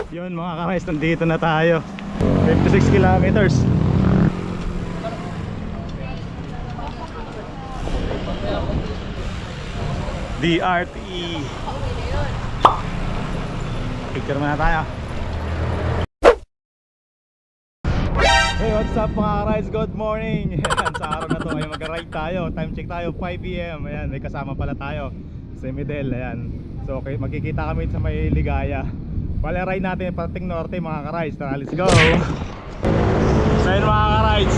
Yun mga ka-rides, nandito na tayo. 56 kilometers. DRT. Picture muna tayo. Hey, what's up mga ka-rides? Good morning. Ayan, sa araw na to ay mag-ride tayo. Time check tayo 5 PM. Ayan, may kasama pala tayo si Midel. Ayan. So okay, magkikita kami sa may Ligaya. Bale, ride natin parating norte mga ka-rides. Tara, let's go. So yun mga ka-rides,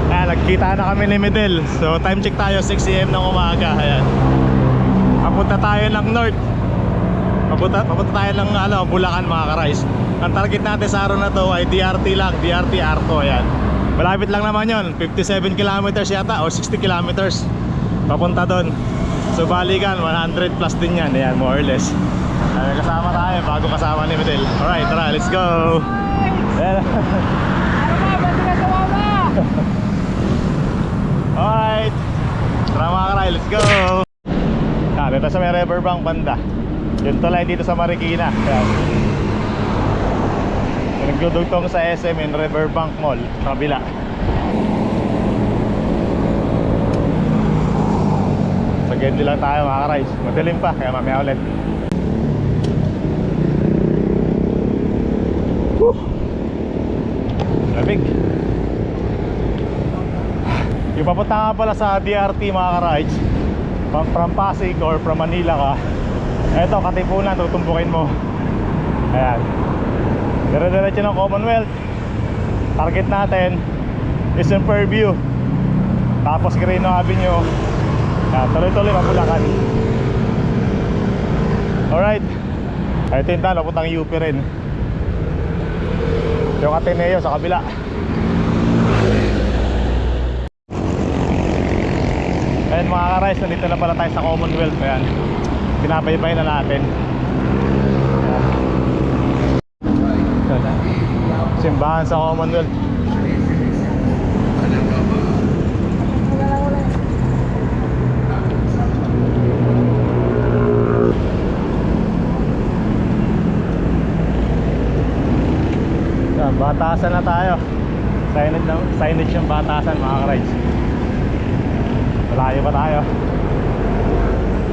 ayan, nagkita na kami ni Midel. So time check tayo 6 AM ng umaga. Ayan, papunta tayo ng north. Papunta tayo ng Bulacan mga ka-rides. Ang target natin sa araw na to ay DRT lang, DRT Arco. Ayan, malapit lang naman yun, 57 kilometers yata o 60 kilometers papunta doon. So balikan 100 plus din yan. Ayan, more or less. Kasama tayo, bago kasama ni Midel. Alright, tara, let's go. Alright, tara mga ka-rides, let's go. Dito sa may Riverbank banda. Yun tulay dito sa Marikina. Ayan, nagdudugtong sa SM in Riverbank Mall, kabila. Sa Gendy lang tayo mga ka-rides. Madilim pa, kaya mamaya ulit. Lamig. Yung papunta nga pala sa DRT mga ka-rides, from Pasig or from Manila ka, eto Katipunan, tutumbukin mo. Ayan, dire-diretso ng Commonwealth. Target natin is in Fairview, tapos Quirino Avenue. Ayan, tuloy-tuloy Bulacan. Alright, ito yung talo, puntang UP rin. Yung Ateneo sa kabila. Ayan mga ka-rides, nandito na pala tayo sa Commonwealth. Ayan, pinabaybay na natin. Simbahan sa Commonwealth. Batasan na tayo. Signage yung batasan mga ka-rides. Malayo pa tayo.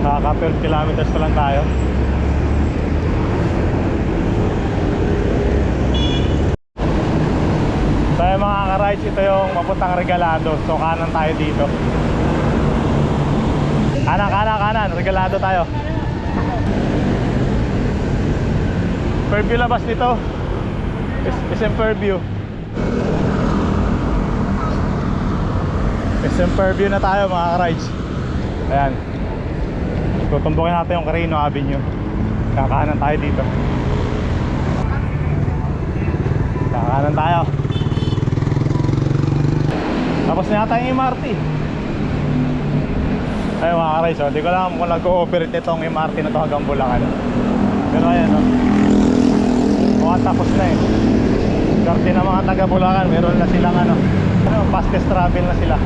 Nakaka 12 kilometers pa lang tayo. So yung mga ka-rides, ito yung mapuntang Regalado. So kanan tayo dito. Kanan, Regalado tayo. Fairview labas dito. SM Fairview. SM Fairview na tayo mga ka-rides. Ayan, tutumbukin natin yung Quirino Avenue. Kakanan tayo dito. Kakanan tayo. Tapos na yata yung MRT. Ayun mga ka-rides, hindi ko alam kung nag-ooperate itong MRT na to hanggang Bulacan. Pero ayan, mukhang tapos na eh. Swerte ng mga taga Bulacan, meron na silang fastest travel na sila.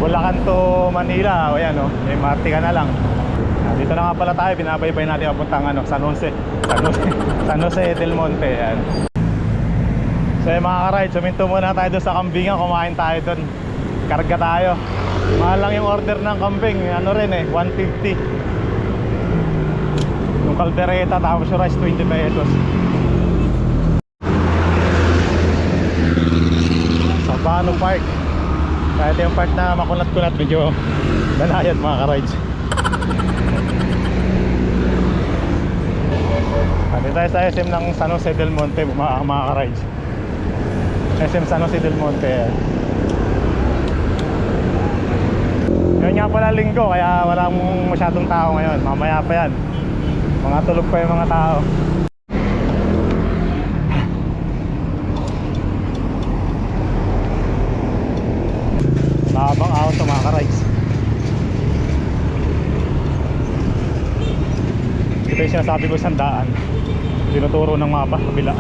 Bulacan to Manila, ayan MRT ka na lang. Dito na nga pala tayo, binabaybay natin papuntang San Jose del Monte. Ayan. So mga ka-rides, suminto muna tayo doon sa kambingan, kumain tayo doon. Karga tayo. Mahal lang yung order ng kambing, 150. Yung kaldereta tapos yung rice 20 pesos. Sabano Park. Kaya ito yung part na makunat-kunat, medyo banayad mga ka-rides. Dito tayo sa SM ng San Jose del Monte mga ka-rides. SM San Jose del Monte. Yun nga pala linggo, kaya walang masyadong tao ngayon. Mamaya pa yan, mga tulog pa yung mga tao. Mahabang auto mga ka-rides. Ito yung sinasabi ko sa daan, tinuturo ng mapa kabila.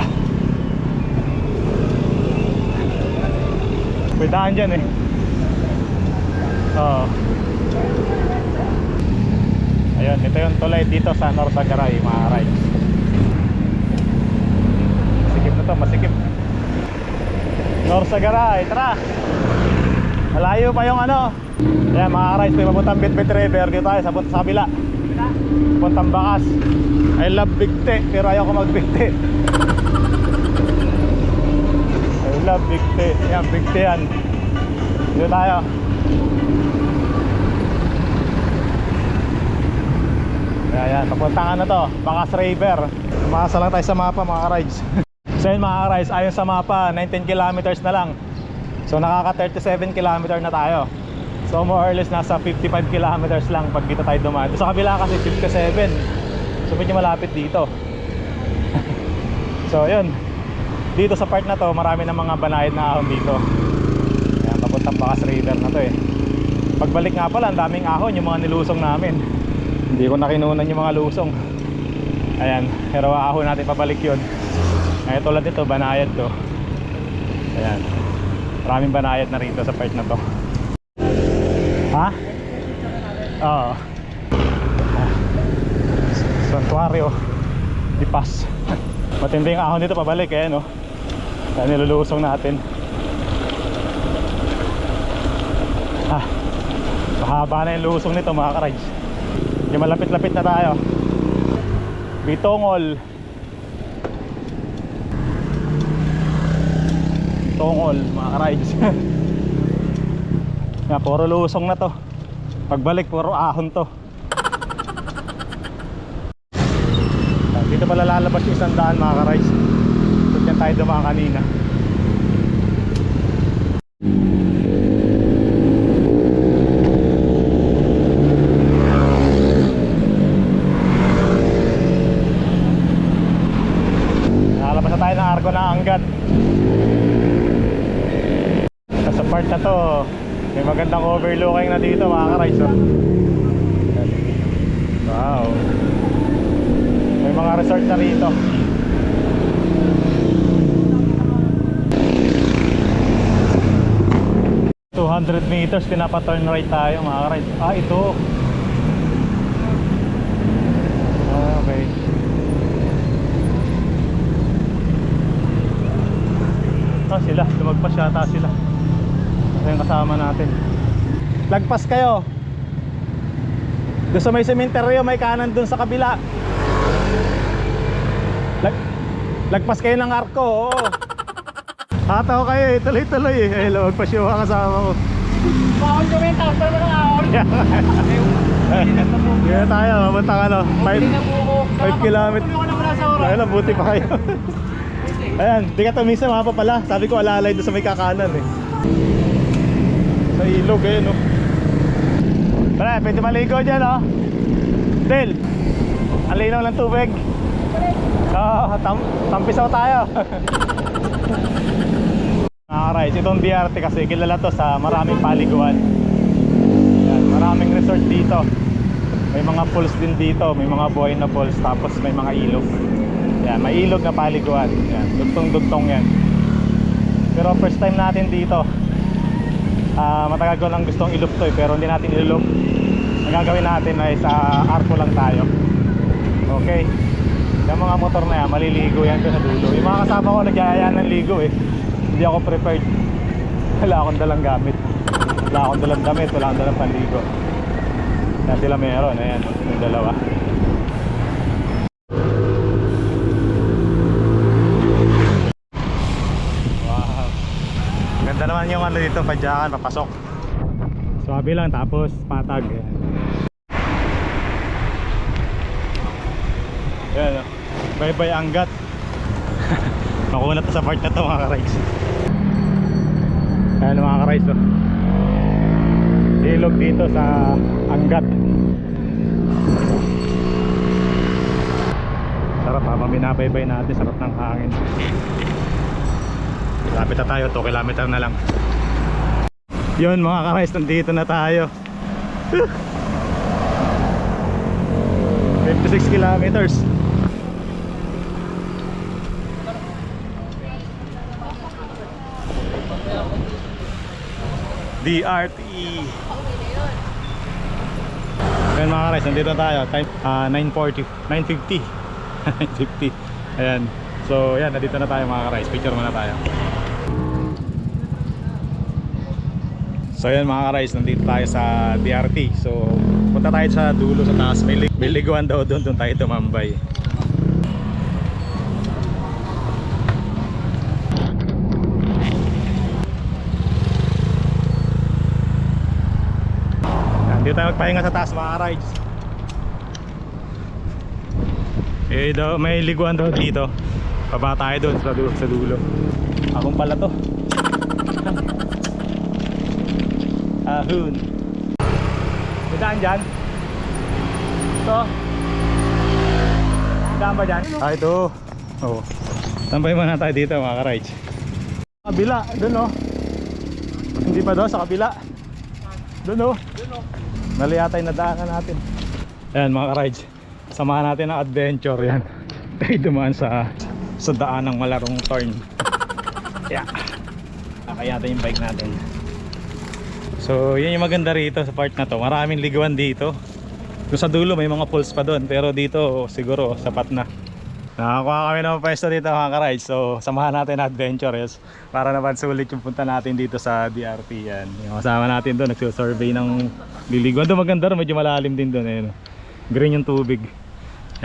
May daan dyan eh. Ayun, ito yung tulay dito sa Norsagaray mga ka-rides. Norsagaray, tara. Malayo pa yung ano. Ayan mga ka-rides, may papuntang Bitbit River. Dito tayo sa kabila. Puntang Bakas. I love Bigte, pero ayaw ko magbigte. I love Bigte. Yan, Bigte yan. Dito tayo. Ayan, papuntang ano to, Bakas River. Umasa lang tayo sa mapa mga ka-rides. So yun mga ka-rides, ayon sa mapa 19 kilometers na lang. So nakaka 37 kilometer na tayo. So more or less nasa 55 kilometers lang pag dito tayo dumaan. Sa kabila kasi 57. So medyo malapit dito. So yun, dito sa part na to marami ng mga banayad na ahon dito. Ayan, papuntang Bakas River na to eh. Pagbalik nga pala, ang daming ahon yung mga nilusong namin. Hindi ko nakinunan yung mga lusong. Ayan, pero ahon natin pabalik yun. Ngayon tulad nito, banayad to. Ayan, maraming banayad na rito sa part na to. Ha? Oo. Santuario Dipas. Matindi yung ahon dito pabalik eh no. Kaya nilulusong natin. Mahaba na yung lusong nito mga ka-rides. Yung malapit-lapit na tayo. Bitongol. Bitongol mga ka-rides. Yan, puro lusong na to. Pagbalik puro ahon to. Dito pala lalabas yung 100 mga ka-rides. So dyan tayo dumaan kanina. Lalabas na tayo ng Arco ng Angat. Sa part na to may magandang overlooking na dito mga ka-rides oh. Wow, may mga resort na rito. 200 meters pinapa-turn right tayo mga ka-rides. Ito. Okay. Sila, lumagpas yata sila. Ito yung kasama natin. Lagpas kayo. Doon sa may sementeryo, may kanan doon sa kabila. Lagpas kayo ng Arco, oo. Hataw kayo eh, tuloy-tuloy eh. Ay, lumagpas yung kasama ko. Bakon kumenta, pero na ahon. Kaya tayo, mabuntang ano 5 kilometers. Ayun, buti pa kayo. Ayan, di ka tumisa mga pa pala. Sabi ko alalay doon sa may kakanan eh. Sa ilog eh no. Tara, pwede maligo dyan oh. Del, ang linaw ng tubig. Tampisaw tayo. Alright, itong BRT kasi kilala to sa maraming paliguan. Ayan, maraming resort dito. May mga falls din dito, may mga buhay na falls. Tapos may mga ilog. Yan, may ilog na paliguan. Yan, dugtong-dugtong yan. Pero first time natin dito. Matagal ko lang gustong ilog to eh, pero hindi natin ilog. Ang gagawin natin ay sa Arco lang tayo. Okay. Yung mga motor na yan, maliligo yan ko sa dulo. Yung mga kasama ko nagyayaan ng ligo eh. Hindi ako prepared. Wala akong dalang gamit. Wala akong dalang damit, wala akong dalang panligo. Yan sila meron, ayan, yung dalawa. Ganda naman yung ano dito, padyakan, papasok. Swabe lang, tapos patag. Yan, bye-bye Angat. Makuha na to sa part na to mga ka-rides. Ayan mga ka-rides oh. Ilog dito sa Angat. Sarap habang binabaybay natin, sarap ng hangin. Lapit na tayo, 2 kilometer na lang. Yun mga ka-rides, nandito na tayo. 56 kilometers. DRT. Ayan mga ka-rides, nandito na tayo. Time 9:40, 9:50. 9:50. Ayan. So yan, nandito na tayo mga ka-rides. Picture muna tayo. So ayan mga ka-rides, nandito tayo sa DRT. So punta tayo sa dulo sa taas. May liguan daw doon tayo tumambay. Dito tayo magpahinga sa taas mga ka-rides. Eh daw, may liguan daw dito. Baba tayo doon sa dulo. Akong pala to. Ahun. May daan dyan? Ito? May daan ba dyan? Ah, ito. Oo. Tambay muna tayo dito mga ka-rides. Kabila, dun oh. Hindi pa doon, sa kabila. Dun oh. Mali yata yung nadaanan natin. Ayan mga ka-rides, samahan natin ang adventure yan. Tayo dumaan sa daan ng malarong turn. Yeah. Kaya natin yung bike natin. So yun yung maganda rito sa part na to. Maraming liguan dito. Doon sa dulo may mga pools pa doon, pero dito siguro sapat na. Nakakuha kami ng pwesto dito mga ka-rides. So samahan natin ang adventures para naman sulit yung punta natin dito sa DRT yan. Yung kasama natin doon nagsusurvey ng liliguan. Doon maganda rin, medyo malalim din doon. Ayun. Green yung tubig.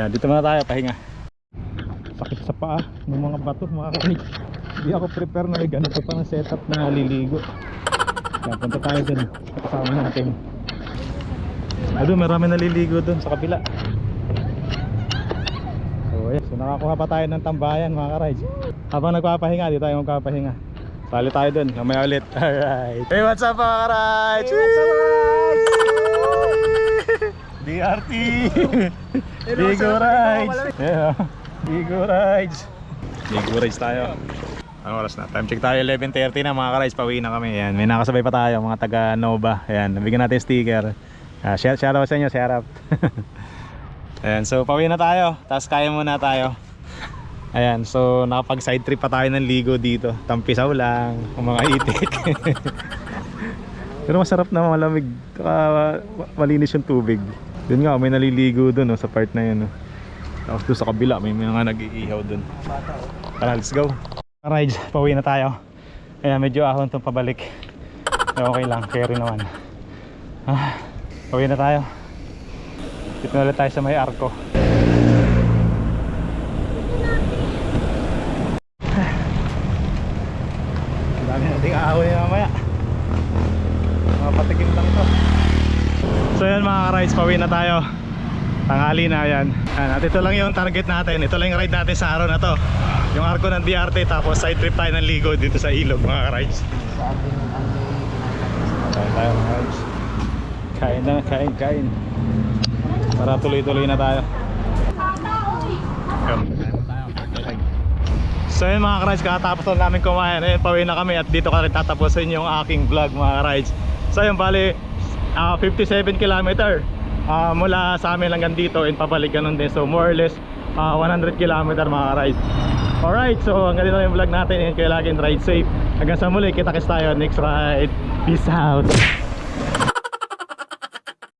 Yan, dito muna tayo pahinga. Sakit sa paa ng mga bato mga ka-rides. Hindi ako prepare na may ganito pa ng setup na liligo. Yan, punta tayo doon. Kasama natin. Doon marami naliligo doon sa kabila. So nakakuha pa tayo ng tambayan mga ka-rides. Habang nagpapahinga, di tayo magpapahinga. Sali tayo dun, mamaya ulit. Alright. Hey, what's up mga ka-rides? Hey, what's up mga ka-rides? DRT Bigo Rides. Yeah. Bigo Rides. Bigo Rides tayo. Anong oras na? Time check tayo 11:30 na mga ka-rides. Pauwi na kami. Ayan, may nakasabay pa tayo mga taga Nova. Ayan, nabigyan natin sticker. Shout out sa inyo, shout out. Ayan, so pauwi na tayo. Tapos kaya muna tayo. Ayan, so nakapag side trip pa tayo ng ligo dito. Tampisaw lang, ang mga itik. Pero masarap na, malamig. Malinis yung tubig. Doon nga, may naliligo doon sa part na yun. Tapos doon sa kabila, may mga nag-iihaw doon. Tara, let's go. Rides, pauwi na tayo. Ayan, medyo ahon itong pabalik. Okay lang, carry naman. Pauwi na tayo. Dito na ulit tayo sa may arko. Ang dami nating ahoy mamaya. Mga patikim lang to. So yan mga ka-rides, pauwi na tayo. Tanghali na yan. At ito lang yung target natin. Ito lang yung ride natin sa araw na to. Yung arko ng DRT, tapos side trip tayo ng ligo dito sa ilog mga ka-rides. Kain tayo mga ka-rides. Kain na, kain. Para tuloy-tuloy na tayo. So yun mga ka-rides, kakatapos lang namin kumain. Ayun, pauwi na kami at dito ka rin tatapusin yung aking vlog mga ka-rides. So yun, bali 57 km mula sa amin hanggang dito and pabalik ganun din. So more or less 100 km mga ka-rides. Alright, so hanggang dito yung vlog natin. Kaya laging ride safe. Hanggang sa muli, kita-kits tayo next ride. Peace out.